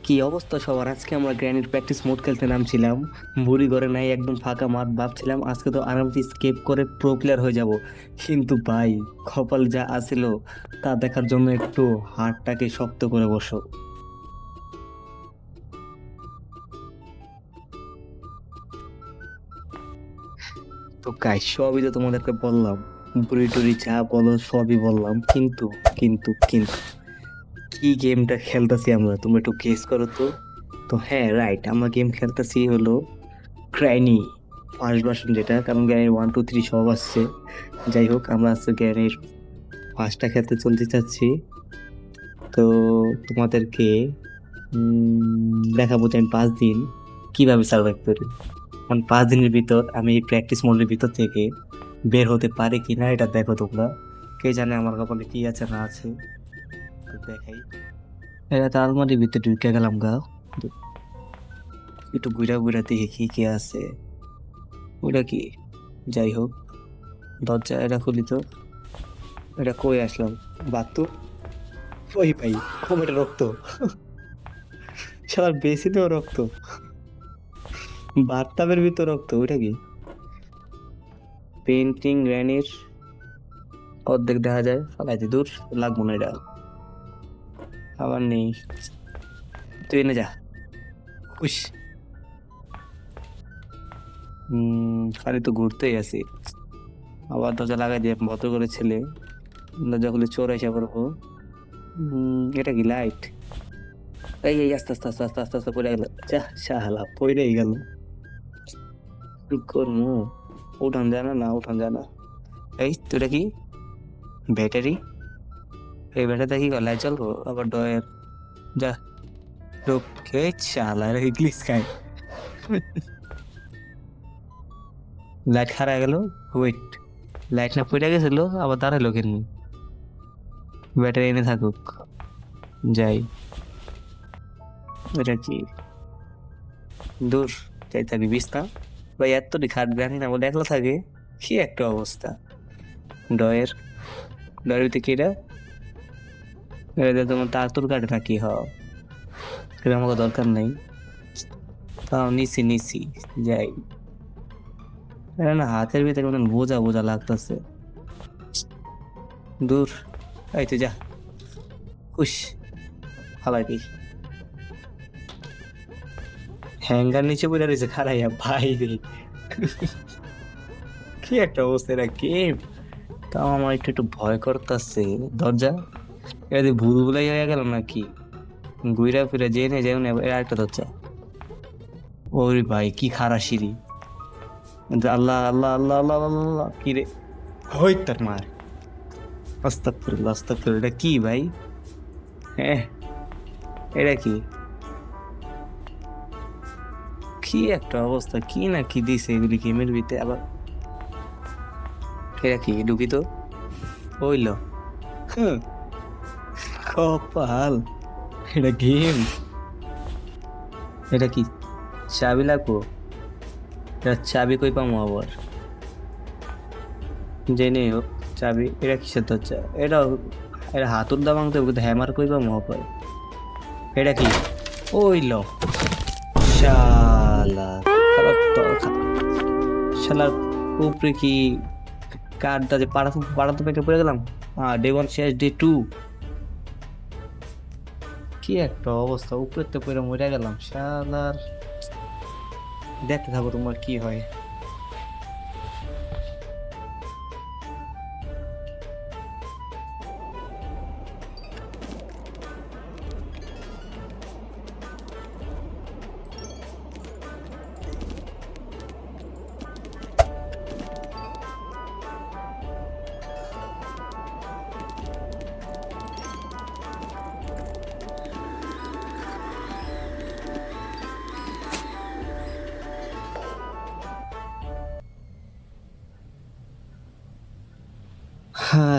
কি অবস্থা সবার? আজকে আমরা গ্র্যানির প্র্যাকটিস মোড খেলতে নামছিলাম। বুড়ি ঘরে নাই, একদম ফাঁকা মাঠ, ভাবছিলাম আজকে তো আরামসে স্কেপ করে প্রো প্লেয়ার হয়ে যাব। কিন্তু ভাই, কপাল যা আছিল তা দেখার জন্য একটু হাতটাকে শক্ত করে বসো। তো গাইস, সবই তো তোমাদেরকে বললাম, বুড়ি টুড়ি যা বলো সবই বললাম, কিন্তু কি গেমটা খেলতেছি আমরা, তোমরা একটু গেস করো তো। তো হ্যাঁ, রাইট, আমরা গেম খেলতেছি হলো গ্রাইনি ফার্স্ট ভার্সন, যেটা কারণ গ্রাইনির 1 2 3 সব আসছে। যাই হোক, আমরা আজকে গ্রাইনির ফার্স্টটা খেলতে চলতে চাচ্ছি। তো তোমাদেরকে দেখাবো যে আমি 5 দিন কিভাবে সার্ভাইভ করি। কারণ 5 দিনের ভিতর আমি এই প্র্যাকটিস মোডের ভিতর থেকে বের হতে পারি কিনা এটা দেখো তোমরা। কে জানে আমার কপালে কি আছে না আছে। তো দেখাই, এটা তো আলমারির ভিতরে ঢুকে গেলাম গা। একটু ঘুরা ঘুরা দেখি কি কি আছে। ওটা কি? যাই হোক, দরজা এটা খুলি তো। এটা কই আসলাম? বাথরুম? ওই ভাই, কমেটে রক্ত! শালার বেসিনেও রক্ত, বাথটাবের ভিতর রক্ত! ওইটা কি? পেন্টিং গ্র্যানির অর্ধেক দেখা যায়, ফালাইতে দূর, লাগবো না এটা। আবার নেই, তুই এনে যা। উস, খালি তো ঘুরতেই আছি। আবার দরজা লাগাই দিয়ে ভদ্র করে ছেলে, দরজা খুলে চোর এসে পড়বো। এটা কি লাইট? এই আস্তে আস্তে আস্তে আস্তে আস্তে আস্তে পড়ে গেল। যা, শালা পড়েই গেল। কি করবো? উঠান যায় না, না উঠান যায় না। এই তোরা কি ব্যাটারি? এই ব্যাটারিতে কি লাইট জ্বলবো আবার ডয়ের? যা, ঢোকে! শালা এরা ইংলিশ খায়। লাইট খারাপ গেল। ওয়েট, লাইট না পড়ে গেছিল, আবার দাঁড়ালো কেন? ব্যাটারি এনে থাকুক, যাই। এটা কি? দূর, যাই থাকি বিস্তা। ভাই এত খাট জানি না বলে একলা থাকে, কি একটা অবস্থা। ডয়ের, ডয়ের ভিতরে কি এটা? এটা তোমার তার তোর কাটে নাকি? হ, এটা আমাকে দরকার নেই। তাও নিছি নিছি, যাই। এটা না হাতের ভিতরে কেমন বোঝা বোঝা লাগতেছে। দূর, এই তো যা, হুস, ফালাই দিই। হ্যাঙ্গার নিচে পড়ে রয়েছে খারাইয়া ভাই রে! কি একটা অবস্থা! এটা গেম, তাও আমার একটু একটু ভয় করতেছে। দরজা, এটা দিয়ে ভুল ভুলাই হয়ে গেল নাকি? ঘুরা ফিরে যে নে যেও না, এর একটা দরজা। ওরে ভাই, কি খারা সিঁড়ি! আল্লাহ আল্লাহ আল্লাহ আল্লাহ আল্লাহ আল্লাহ! কি রে? হই তার মার! আস্তাগফিরুল্লাহ আস্তাগফিরুল্লাহ! এটা কি ভাই? হ্যাঁ, এটা কি? কি একটা অবস্থা! কি না কি দিছে এগুলি গেমের ভিতরে আবার। এটা কি? ঢুকি তো, হইল। হ্যাঁ, কপাল! এটা গেম? এটা কি? চাবি লাগবো? এটা চাবি কই পামো আবার? জেনে হোক, চাবি এটা কিসের দরজা? এটা, এটা হাতুর দা ভাঙতে হবে, কিন্তু হ্যামার কই পামো আবার? এটা কি? ওইল! শালা, শালা তো শালার উপরে কি কাঠটা যে পাড়াতে পেটে পড়ে গেলাম। ডে 1 শেষ, ডে 2। কি একটা অবস্থা! উপরে তো পড়ে মরে গেলাম শালার। দেখতে থাকো তোমার কি হয়।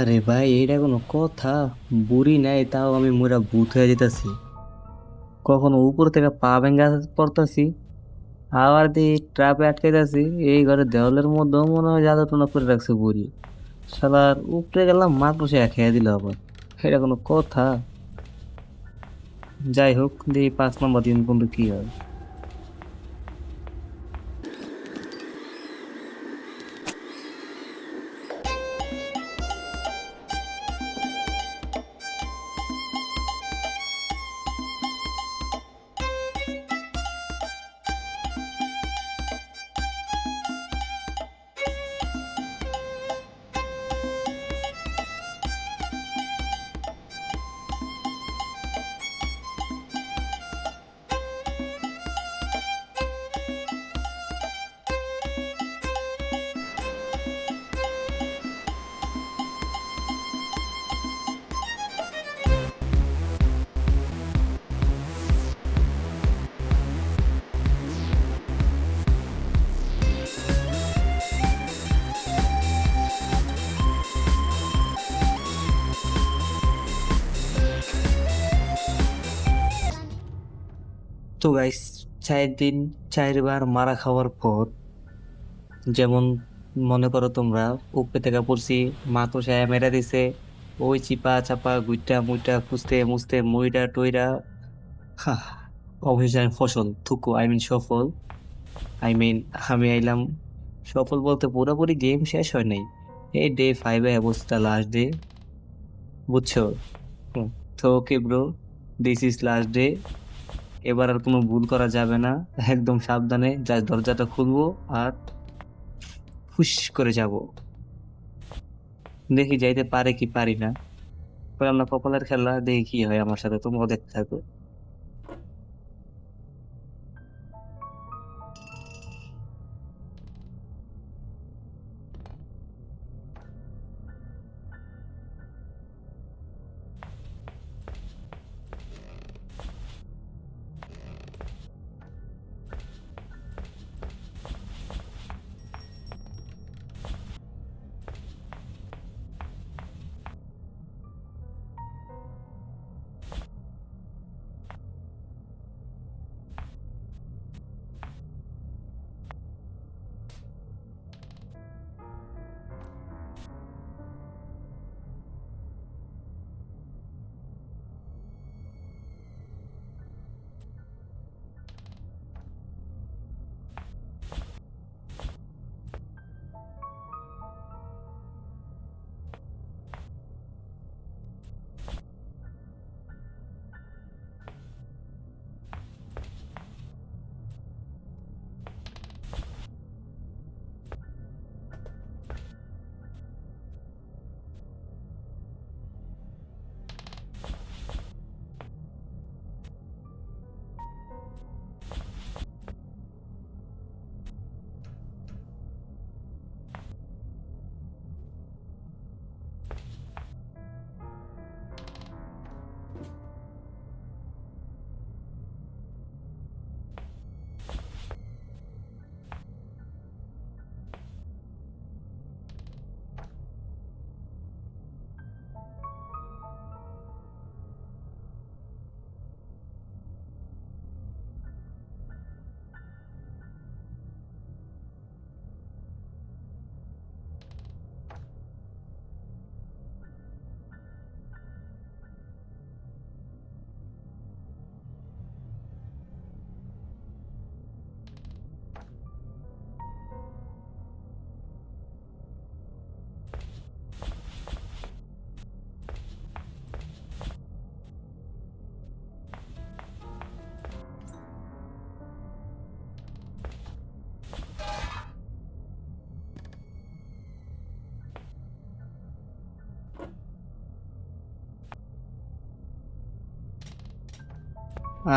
আরে ভাই, এইটা কোনো কথা? বুড়ি নাই, তাও আমি মুরা ভূত হয়ে যেতেছি। কখনো উপর থেকে পা ভেঙে পড়তাছি, আবার দিয়ে ট্রাপে আটকে যাচ্ছি। এই ঘরের দেওয়ালের মধ্যেও মনে হয় জাদু টোনা করে রাখছে বুড়ি। শালার উপরে গেলাম, মার বসে খেয়ে দিল আবার। এটা কোনো কথা? যাই হোক, দেখি 5 নম্বর দিন পর্যন্ত কি হয়। তো গাইস, 4 দিন 4বার মারা খাওয়ার পর, যেমন মনে করো তোমরা উপরে থেকে পড়ছি, মা তো সায়া মেরা দিছে, ওই চিপা চাপা গুইটা মুইটা খুঁজতে মুছতে মুইটা টইরা, হা, অবশেষে আমি ফসল থুকু সফল। আই মিন আমি আইলাম। সফল বলতে পুরোপুরি গেম শেষ হয় নাই, এই ডে 5 অবস্থা, লাস্ট ডে, বুঝছো? হুম, তো okay bro, this is last day. এবার আর কোনো ভুল করা যাবে না, একদম সাবধানে যা দরজাটা খুলবো আর হুশ করে যাব। দেখি যাইতে পারে কি পারি না, করলাম না কপালের খেলা, দেখি কি হয় আমার সাথে, তোমরাও দেখতে থাকো।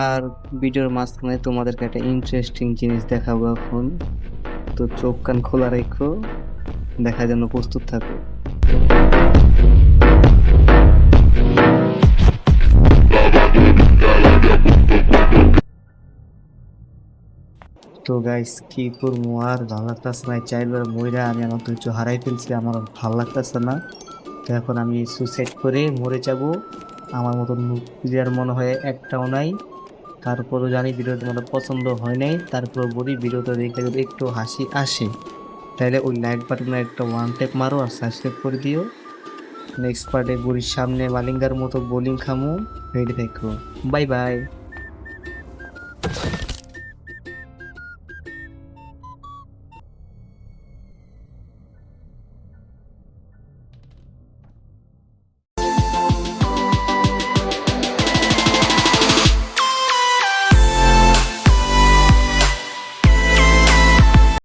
আর ভিডিওর মাঝখানে তোমাদেরকে একটা ইন্টারেস্টিং জিনিস দেখাবো এখন, তো চোখ কান খোলা রেখো, দেখার জন্য প্রস্তুত থাকো। তো গাইস, কি করবো, আর ভালো লাগতেছে না, চাইবার মইরা আমি আমার ধৈর্য হারাই ফেলছি, আমার আর ভালো লাগতেছে না। তো এখন আমি সুসাইড করে মরে যাব, আমার মতন প্লেয়ার মনে হয় একটাও নাই। তারপরও জানি ভিডিও তোমাদের পছন্দ হয় নাই, তারপর বলি ভিডিওটা দেখে যদি একটু হাসি আসে, তাহলে ওই লাইক বাটনে একটা ওয়ান ট্যাপ মারো আর সাবস্ক্রাইব করে দিও। নেক্সট পার্টে বুড়ির সামনে মালিঙ্গার মতো বোলিং খামু। রেডি থাকো। Bye bye.